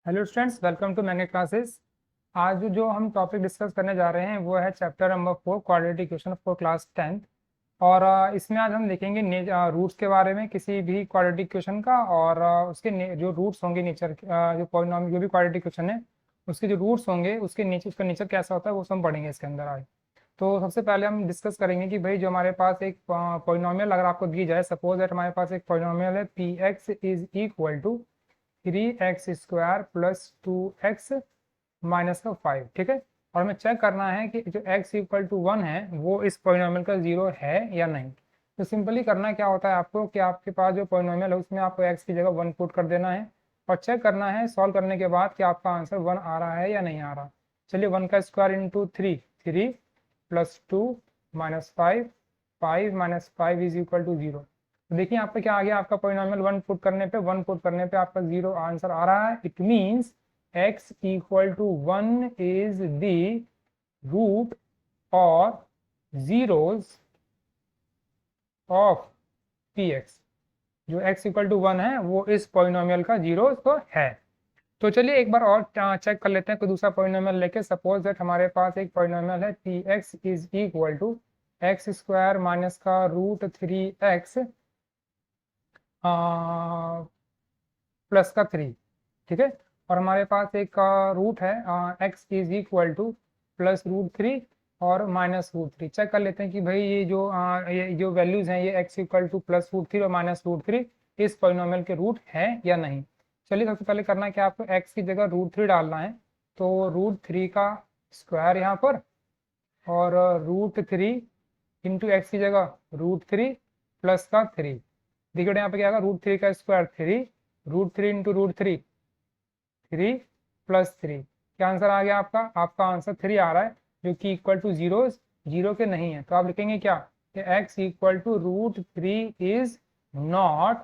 Hello students, welcome to Magnet Classes. आज जो हम टॉपिक डिस्कस करने जा रहे हैं वो है chapter number 4 quadratic equation for class 10th। और इसमें आज हम देखेंगे रूट्स के बारे में किसी भी क्वाड्रेटिक इक्वेशन का, और उसके जो रूट्स होंगे नेचर, जो पॉलिनॉमियल जो भी क्वाड्रेटिक इक्वेशन है उसके जो रूट्स होंगे उसके नेचर, उसका नेचर कैसा होता है वो सब हम पढ़ेंगे इसके अंदर आज। तो सबसे पहले हम डिस्कस करेंगे कि भाई जो हमारे पास एक पॉलिनॉमियल अगर आपको दी जाए, सपोज दैट हमारे पास एक पॉलिनॉमियल है p x is equal to 3x² plus 2x minus का 5, ठीक है। और हमें चेक करना है कि जो x इक्वल टू 1 है वो इस पॉलिनॉमियल का 0 है या नहीं। तो सिंपली करना क्या होता है आपको कि आपके पास जो पॉलिनॉमियल है उसमें आपको x की जगह 1 पुट कर देना है और चेक करना है सॉल्व करने के बाद कि आपका आंसर 1 आ रहा है या नहीं आ रहा। चलिए 1 का square into 3 plus 2 minus 5 minus 5 is equal to 0। तो देखिए आपका क्या आ गया, आपका पॉलिनॉमियल 1 पुट करने पे आपका 0 आंसर आ रहा है। It means x equal to 1 is the root और जीरोज ऑफ px। जो x इक्वल टू 1 है वो इस पॉलिनॉमियल का जीरो तो है। तो चलिए एक बार और चेक कर लेते हैं कोई दूसरा पॉलिनॉमियल लेके। सपोज दैट हमारे पास एक पॉलिनॉमियल है px is equal to x² minus का रूट 3x प्लस का 3, ठीक है। और हमारे पास एक रूट है x is equal to plus root 3 और माइनस रूट 3। चेक कर लेते हैं कि भाई ये जो वैल्यूज हैं ये x equal to plus root 3 और माइनस रूट 3 इस पॉलिनॉमियल के रूट है या नहीं। चलिए सबसे पहले करना है कि आपको x की जगह रूट 3 डालना है। तो रूट 3 का स्क्वायर यहाँ पर और रूट 3 इंटू एक्स की जगह रूट 3 प्लस का 3। देखिए यहाँ पे क्या आएगा, रूट 3 का square 3, root 3 into root 3 plus 3। क्या आंसर आ गया आपका? आपका आंसर 3 आ रहा है जो कि इक्वल टू जीरो के नहीं है। तो आप लिखेंगे क्या कि x equal to root 3 is not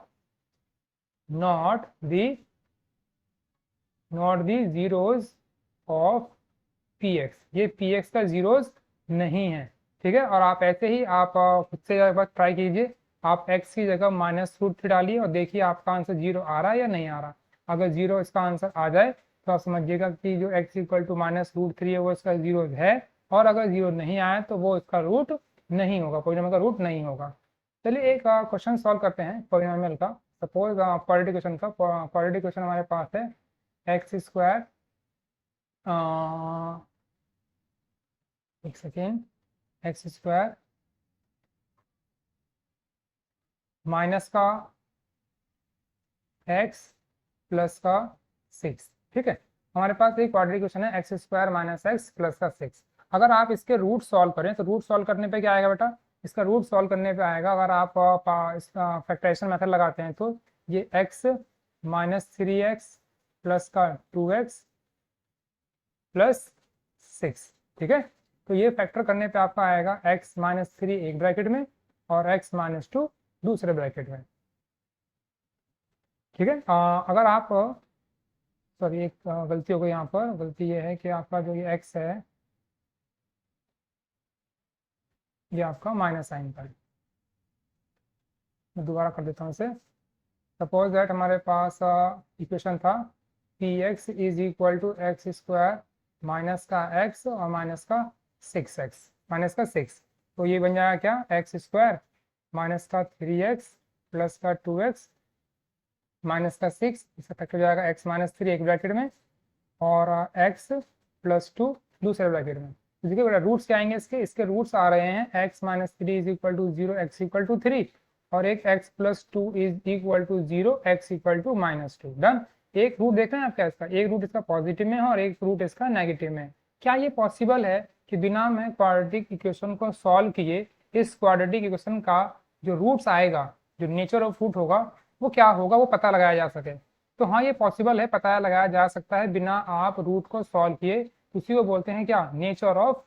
the zeros of px। ये px का जीरोज नहीं है, ठीक है। और आप ऐसे ही आप खुद से एक बार ट्राई कीजिए। आप x की जगह माइनस रूट 3 डालिए और देखिए आपका आंसर 0 आ रहा है या नहीं आ रहा। अगर 0 इसका आंसर आ जाए तो आप समझिएगा कि जो x equal to minus root 3 है वो इसका 0 है। और अगर 0 नहीं आया तो वो इसका रूट नहीं होगा, पॉलिनॉमियल का रूट नहीं होगा। चलिए एक क्वेश्चन सॉल्व करते हैं पॉलिनॉमियल का। सपोज क्वाड्रेटिक क्वेश्चन हमारे पास है x², एक सेकेंड, x² माइनस का x प्लस का 6, ठीक है। हमारे पास एक क्वाड्रेटिक इक्वेशन है x² माइनस x प्लस का 6। अगर आप इसके रूट सॉल्व करें तो रूट सॉल्व करने पे क्या आएगा बेटा, इसका रूट सॉल्व करने पे आएगा, अगर आप फैक्टराइजेशन मेथड लगाते हैं तो ये x माइनस 3x प्लस का 2x प्लस 6, ठीक है। तो ये फैक्टर करने पे आपका आएगा x माइनस 3 एक ब्रैकेट में और x माइनस 2 दूसरे ब्रैकेट में, ठीक है। अगर आप सॉरी एक गलती हो गई यहाँ पर। गलती ये है कि आपका जो ये x है ये आपका माइनस साइन पर है। मैं दोबारा कर देता हूँ इसे। सपोज दैट हमारे पास इक्वेशन था p x is equal to x² minus का x और माइनस का 6x माइनस का 6। तो ये बन जाएगा क्या, x² माइनस का 3x प्लस का 2x माइनस का 6। इसका फैक्टर हो जाएगा x माइनस 3 एक ब्रैकेट में और x प्लस 2 दूसरे ब्रैकेट में। तो देखिए बेटा रूट्स क्या आएंगे इसके रूट्स आ रहे हैं x minus 3 is equal to 0, x equal to 3 और एक x plus 2 is equal to 0, x equal to minus 2। Done. एक रूट देख रहे हैं आप क्या इसका, एक रूट इसका पॉजिटिव में है और एक रूट इसका नेगेटिव में है। क्या ये पॉसिबल है कि बिना मैं क्वाड्रेटिक इक्वेशन को सॉल्व किए इस क्वाड्रेटिक इक्वेशन का जो रूट्स आएगा, जो नेचर ऑफ रूट होगा वो क्या होगा वो पता लगाया जा सके? तो हाँ ये पॉसिबल है, पता लगाया जा सकता है बिना आप रूट को सॉल्व किए। उसी को बोलते हैं क्या, nature of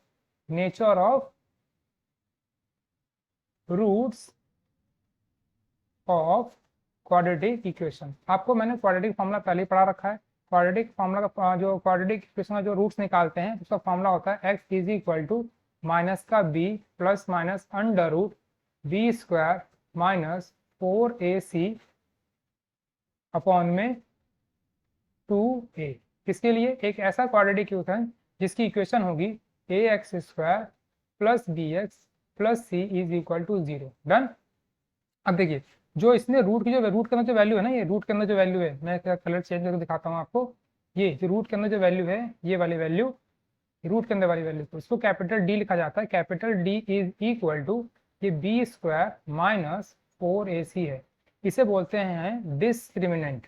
roots of quadratic equation. आपको मैंने क्वाड्रेटिक फॉर्मूला पहले ही पढ़ा रखा है। क्वाड्रेटिक फॉर्मूला का जो क्वाड्रेटिक इक्वेशन का जो रूट्स निकालते हैं उसका फॉर्मूला होता है x is equal to minus का b plus minus under root b² minus 4ac upon में 2a। किसके लिए? एक ऐसा क्वाड्रेटिक इक्वेशन जिसकी इक्वेशन होगी ax² + bx + c is equal to 0। Done. अब देखिए, जो इसने रूट की जो रूट के अंदर जो वैल्यू है ना, ये रूट के अंदर जो वैल्यू है, मैं क्या कलर चेंज करके दिखाता हूँ आपको। ये जो रूट के अंदर जो वैल्यू है, ये वाली वैल्यू, रूट के अंदर वाली वैल्यू को इसको कैपिटल डी लिखा जाता है। Capital D is equal to ये b² - 4ac है। इसे बोलते हैं डिस्क्रिमिनेंट।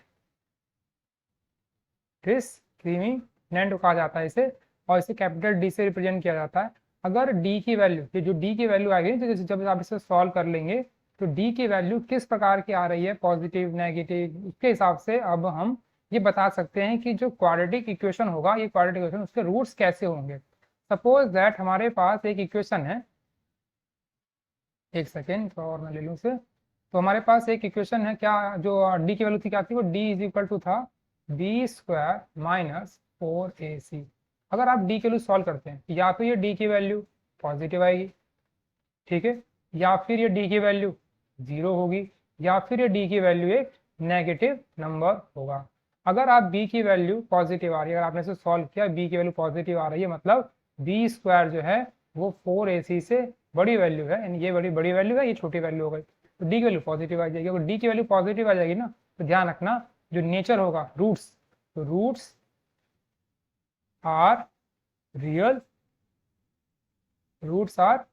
डिस्क्रिमिनेंट कहा जाता है इसे, और इसे कैपिटल डी से रिप्रेजेंट किया जाता है। अगर डी की वैल्यू, ये जो डी की वैल्यू आ गई, तो जब आप इसे सॉल्व कर लेंगे तो डी की वैल्यू किस प्रकार की आ रही है, पॉजिटिव, नेगेटिव, उसके हिसाब से अब हम ये बता सकते हैं कि जो क्वाड्रेटिक इक्वेशन होगा, ये क्वाड्रेटिक इक्वेशन, उसके रूट्स कैसे होंगे। सपोज दैट हमारे पास एक इक्वेशन है, एक सेकेंड तो और मैं ले लूँ इसे। तो हमारे पास एक इक्वेशन है, क्या जो डी की वैल्यू थी, क्या थी वो? डी इज इक्वल टू था b² - 4ac। अगर आप डी की वैल्यू सॉल्व करते हैं, या तो ये डी की वैल्यू पॉजिटिव आएगी, ठीक है, या फिर ये डी की वैल्यू 0 होगी, या फिर ये डी की वैल्यू एक नेगेटिव नंबर होगा। अगर आप बी की वैल्यू पॉजिटिव आ रही है, अगर आपने इसे सॉल्व किया, बी की वैल्यू पॉजिटिव आ रही है, मतलब b² जो है वो 4ac से बड़ी वैल्यू है, यानी ये बड़ी बड़ी वैल्यू है, ये छोटी वैल्यू हो गई, तो डी की वैल्यू पॉजिटिव आ जाएगी। अगर डी की वैल्यू पॉजिटिव आ जाएगी ना, तो ध्यान रखना जो नेचर होगा रूट्स, तो roots are real, roots are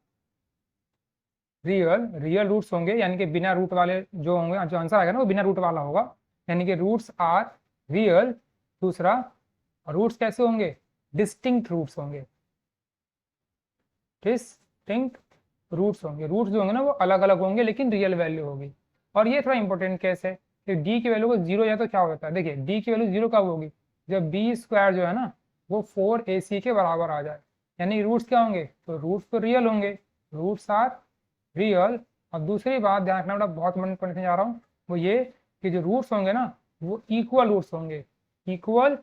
real, real roots होंगे, यानी कि बिना रूट वाले जो होंगे, जो आंसर आएगा ना वो बिना रूट वाला होगा, यानी कि रूट्स आर रियल। दूसरा, रूट्स कैसे होंगे? डिस्टिंक्ट रूट्स होंगे, डिस्टिंक्ट रूट्स होंगे। रूट्स जो होंगे ना वो अलग अलग होंगे, लेकिन रियल वैल्यू होगी। और ये थोड़ा इंपॉर्टेंट केस है कि डी की वैल्यू को 0 या तो क्या होता है, देखिए डी की वैल्यू 0 कब होगी? जब b² जो है ना वो 4ac के बराबर आ जाए, यानी रूट्स क्या होंगे? तो रूट्स तो रियल होंगे, रूट्स आर रियल। और दूसरी बात ध्यान रखना बेटा, बहुत इंपॉर्टेंट पॉइंट जा रहा हूँ, वो ये कि जो रूट्स होंगे ना वो इक्वल रूट्स होंगे, इक्वल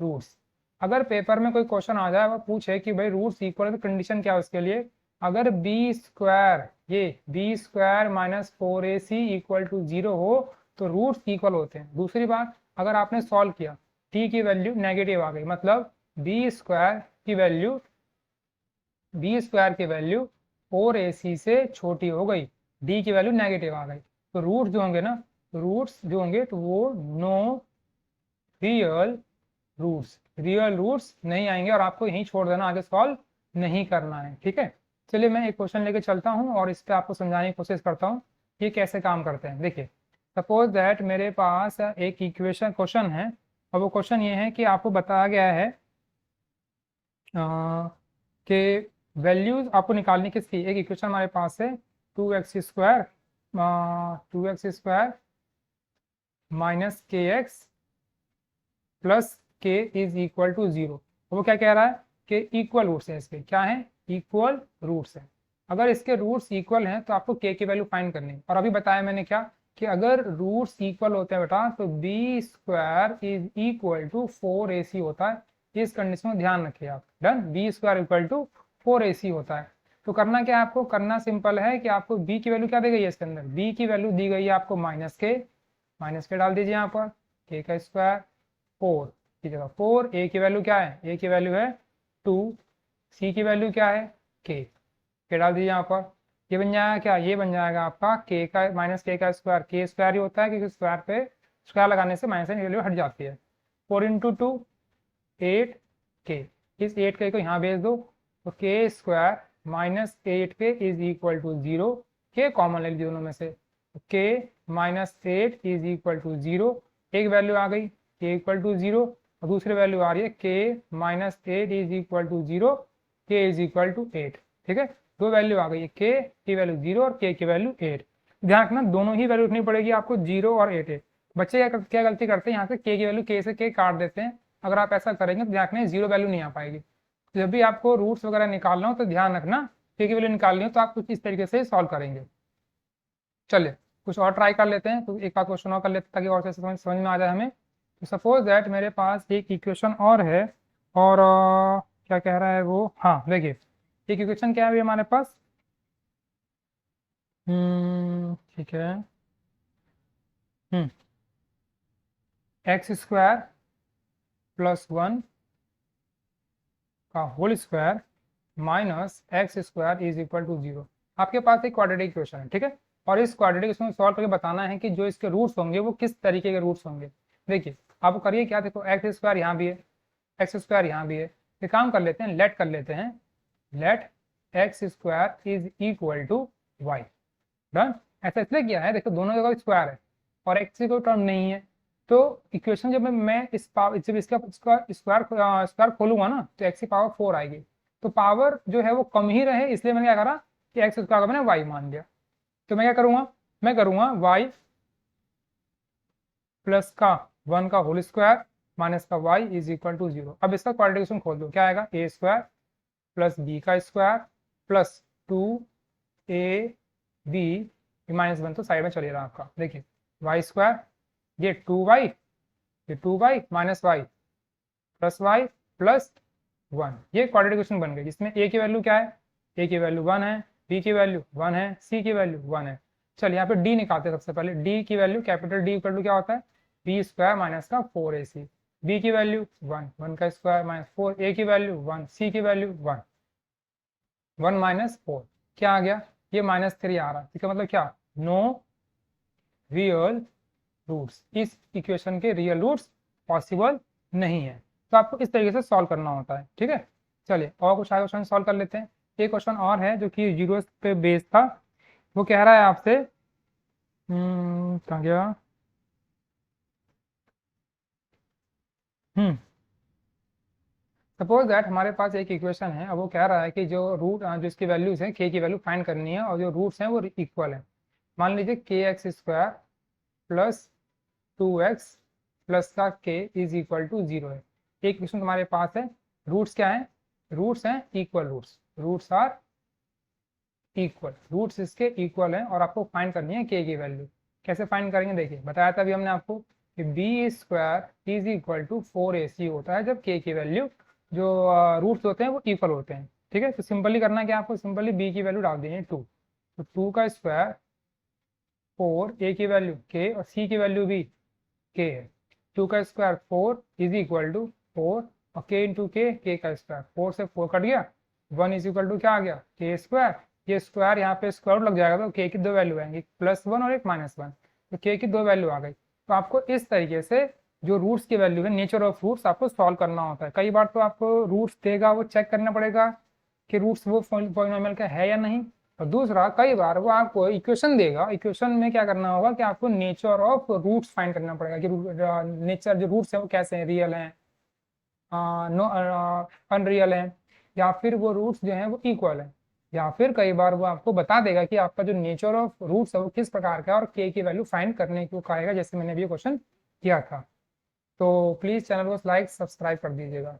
रूट्स। अगर पेपर में कोई क्वेश्चन आ जाए, वो पूछे कि भाई रूट्स इक्वल है, तो कंडीशन क्या है उसके लिए? अगर b², ये b² - 4ac इक्वल टू 0 हो तो रूट्स इक्वल होते हैं। दूसरी बात, अगर आपने सॉल्व किया, t की वैल्यू नेगेटिव आ गई, मतलब b² की वैल्यू, b² की वैल्यू 4ac से छोटी हो गई, d की वैल्यू नेगेटिव आ गई, तो रूट्स जो होंगे ना, रूट्स जो होंगे तो वो no real roots, real roots नहीं आएंगे, और आपको यहीं छोड़ देना, आगे सॉल्व नहीं करना है, ठीक है। चलिए मैं एक क्वेश्चन लेके चलता हूँ और इस पर आपको समझाने की कोशिश करता हूँ ये कैसे काम करते हैं। देखिए, सपोज दैट मेरे पास एक इक्वेशन क्वेश्चन है, और वो क्वेश्चन ये है कि आपको बताया गया है कि वैल्यूज आपको निकालनी किसकी, एक इक्वेशन हमारे पास है 2x² - kx + k is equal to 0। वो क्या कह रहा है कि इक्वल रूट्स है इसके, क्या है? इक्वल रूट्स है। अगर इसके रूट्स इक्वल हैं तो आपको k की वैल्यू फाइंड करनी है। और अभी बताया मैंने क्या, कि अगर रूट्स इक्वल होते हैं बेटा तो b² is equal to 4ac होता है। इस कंडीशन में ध्यान रखिए आप। Done. b² equal to 4ac होता है। तो करना क्या है आपको? करना सिंपल है कि आपको b की वैल्यू क्या दी गई है इसके अंदर? b की वैल्यू दी गई है आपको -k डाल दीजिए यहाँ पर, k², 4 की जगह 4, a की वैल्यू क्या है? a की वैल्यू है 2, c की वैल्यू क्या है? k डाल दीजिए यहाँ पर। ये बन जाएगा क्या? ये बन जाएगा आपका k का -k² k² ही होता है, क्योंकि स्क्वायर पे स्क्वायर लगाने से माइनस की वैल्यू हट जाती है। 4 × 2 8 k, इस 8 k को यहाँ भेज दो, तो k² - 8k is equal to 0। k common ले लीजिए दोनों में से, k - 8 इज इक्वल टू 0। एक वैल्यू आ गई k इक्वल टू 0, और दूसरी वैल्यू आ रही है k - 8 is equal to 0, k is equal to 8। ठीक है, दो वैल्यू आ गई है, k की वैल्यू 0 और k की वैल्यू 8। ध्यान रखना दोनों ही वैल्यू रखनी पड़ेगी आपको, 0 और 8। बच्चे क्या गलती करते हैं, यहाँ से k की वैल्यू k से k काट देते हैं। अगर आप ऐसा करेंगे तो ध्यान रखना 0 वैल्यू नहीं आ पाएगी। तो जब भी आपको रूट्स वगैरह निकालना हो तो ध्यान रखना k की वैल्यू निकालनी हो तो आप कुछ इस तरीके से सॉल्व करेंगे। चलिए कुछ और ट्राई कर लेते हैं, तो एक आध क्वेश्चन और कर लेते हैं ताकि और से समझ में आ जाए हमें। तो सपोज दैट मेरे पास एक इक्वेशन और है, और क्या कह रहा है वो, हाँ देखिए एक इक्वेशन क्या है अभी हमारे पास, ठीक है, x² प्लस 1 का whole square minus x square is equal to 0। आपके पास एक क्वाड्रेटिक इक्वेशन है, ठीक है, और इस क्वाड्रेटिक इक्वेशन को सॉल्व करके बताना है कि जो इसके रूट्स होंगे वो किस तरीके के रूट्स होंगे। देखिए आप करिए क्या, देखो एक्स स्क्वायर यहाँ भी है, एक्स स्क्वायर यहाँ भी है, तो काम कर लेते हैं, लेट कर लेते हैं, let x square is equal to y. Done. ऐसा इसलिए किया है, देखो दोनों जगह स्क्वायर है और एक्स की कोई टर्म नहीं है, तो इक्वेशन जब मैं इस पावर जब इसका स्क्वायर खोलूंगा ना तो एक्स की पावर 4 आएगी, तो पावर जो है वो कम ही रहे, इसलिए मैंने क्या करा कि एक्स स्क्वायर का मैंने वाई मान लिया। तो मैं क्या करूंगा, मैं करूंगा वाई प्लस का 1 का होल स्क्वायर माइनस का वाई इज इक्वल टू 0। अब इसका क्वाड्रेटिक खोल दो, क्या आएगा, ए स्क्वायर प्लस बी का स्क्वायर प्लस 2 बी माइनस 1 तो साइड में चले रहा आपका। देखिए वाई स्क्वायर, ये 2y, ये 2y minus y plus y plus 1, ये क्वाड्रेटिक इक्वेशन बन गई, जिसमें a की वैल्यू क्या है, a की वैल्यू 1 है, b की वैल्यू 1 है, c की वैल्यू 1 है। चलिए यहाँ पे d निकालते हैं सबसे पहले, d की value capital D equal to क्या होता है, b स्क्वायर माइनस का 4ac, b की वैल्यू 1, 1 का स्क्वायर माइनस 4, a की वैल्यू 1, c की वैल्यू 1, 1 माइनस 4 क्या आ गया, ये -3 आ रहा है, इसका मतलब क्या, नो रियल रूट्स, इस इक्वेशन के रियल रूट्स पॉसिबल नहीं है। तो आपको इस तरीके से सॉल्व करना होता है, ठीक है। चलिए और कुछ आगे क्वेश्चन सॉल्व कर लेते हैं। एक क्वेश्चन और है जो कि जीरो पे बेस था, वो कह रहा है आपसे, कहाँ गया, सपोज दैट हमारे पास एक इक्वेशन है, अब वो कह रहा है कि जो रूट जो इसकी वैल्यूज है, के की वैल्यू फाइंड करनी है और जो रूट्स हैं वो इक्वल है। मान लीजिए के x square plus 2x plus का k इज इक्वल टू 0 है। एक क्वेश्चन तुम्हारे पास है, रूट्स क्या है, रूट्स हैं equal roots, roots are equal, roots इसके इक्वल हैं और आपको फाइंड करनी है k की वैल्यू। कैसे फाइंड करेंगे, देखिए बताया था अभी हमने आपको कि b square is equal to 4ac होता है जब k की वैल्यू जो रूट्स होते हैं वो इक्वल होते हैं, ठीक है। तो सिंपली करना है क्या, आपको सिंपली b की वैल्यू डाल देनी है 2, तो 2 का स्क्वायर 4, a की वैल्यू k और c की वैल्यू भी k है, 2 का स्क्वायर 4 इज इक्वल टू 4 और k इंटू के का स्क्वायर, 4 से 4 कट गया, 1 इज इक्वल टू क्या आ गया, के स्क्वायर, ये स्क्वायर यहाँ पे स्क्वायर लग जाएगा तो k की दो वैल्यू आएंगी, +1 और एक -1, तो k की दो वैल्यू आ गई। तो आपको इस तरीके से जो रूट्स की वैल्यू है, नेचर ऑफ रूट्स आपको सॉल्व करना होता है। कई बार तो आपको रूट्स देगा, वो चेक करना पड़ेगा कि रूट्स वो पॉलिनोमियल का है या नहीं, और दूसरा कई बार वो आपको इक्वेशन देगा, इक्वेशन में क्या करना होगा कि आपको नेचर ऑफ रूट्स फाइंड करना पड़ेगा कि नेचर जो रूट्स है वो कैसे हैं, रियल हैं, नो अनरियल हैं, या फिर वो रूट्स जो हैं वो इक्वल हैं, या फिर कई बार वो आपको बता देगा कि आपका जो नेचर ऑफ रूट्स है वो किस प्रकार का है और के की वैल्यू फाइंड करने को कहेगा, जैसे मैंने अभी क्वेश्चन किया था। तो प्लीज़ चैनल को लाइक सब्सक्राइब कर दीजिएगा।